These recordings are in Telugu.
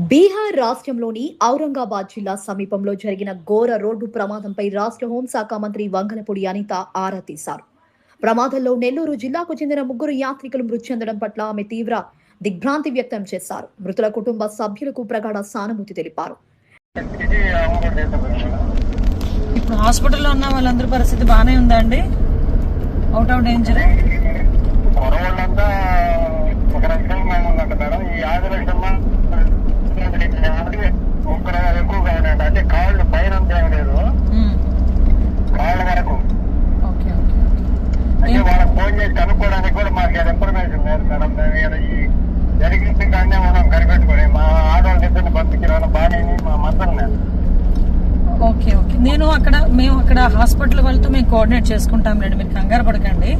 బీహార్ రాష్ట్రంలోని ఔరంగాబాద్ జిల్లా సమీపంలో జరిగిన ఘోర రోడ్డు ప్రమాదంపై రాష్ట్ర హోంశాఖ మంత్రి వంగలపూడి అనిత ఆరా తీశారు. ప్రమాదంలో నెల్లూరు జిల్లాకు చెందిన 3 యాత్రికులు మృతి చెందడం పట్ల ఆమె తీవ్ర దిగ్భ్రాంతి వ్యక్తం చేశారు. మృతుల కుటుంబ సభ్యులకు ప్రగాఢ సానుభూతి తెలిపారు. ఇప్పుడు హాస్పిటల్లో ఉన్న వాళ్ళందరి పరిస్థితి బాగానే ఉందా అండి? Out of danger? అంటే కాళ్ళు పైన లేదు, కాళ్ళ వరకు. అంటే వాళ్ళకి ఫోన్ చేసి కనుక్కోవడానికి కూడా మాకు ఇన్ఫర్మేషన్ లేదు మేడం. మేము ఈ జరిగింది కానీ మనం కనిపెట్టుకోండి. మా ఆడవాళ్ళ ఇద్దరిని పంపించిన బాడీని మా మద్దతు. ఓకే ఓకే, మేము అక్కడ హాస్పిటల్ వాళ్ళతో మేము కోఆర్డినేట్ చేసుకుంటాం లేండి, మీరు కంగారు పడకండి.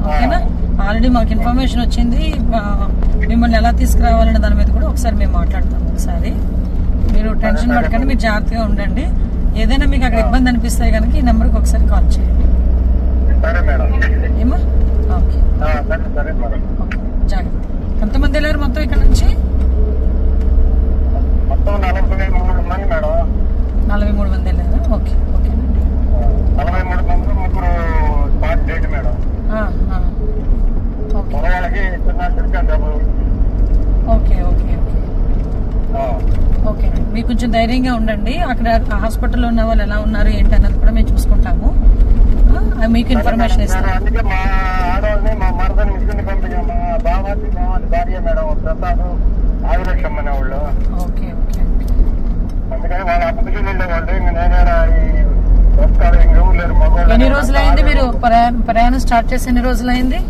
ఓకేనా? ఆల్రెడీ మాకు ఇన్ఫర్మేషన్ వచ్చింది. మిమ్మల్ని ఎలా తీసుకురావాలనే దాని మీద కూడా ఒకసారి మేము మాట్లాడతాం. ఒకసారి మీరు టెన్షన్ పడకండి, మీరు జాగ్రత్తగా ఉండండి. ఏదైనా మీకు అక్కడ ఇబ్బంది అనిపిస్తే కనుక ఈ నెంబర్కి ఒకసారి కాల్ చేయండి. ఏమా? ఓకే, జాగ్రత్త. ఎంతమంది వెళ్ళారు మొత్తం ఇక్కడ నుంచి? 43 మంది వెళ్ళారా? ఓకే ఓకేనండి. ఓకే ఓకే ఓకే, మీరు కొంచెం ధైర్యంగా ఉండండి. అక్కడ హాస్పిటల్లో ఉన్న వాళ్ళు ఎలా ఉన్నారు ఏంటి అన్నది కూడా మేము చూసుకుంటాము. మీకు ఇన్ఫర్మేషన్ ఇస్తాం. ఓకే ఓకే, ఎన్ని రోజులైంది మీరు ప్రయాణం స్టార్ట్ చేసి? ఎన్ని రోజులైంది?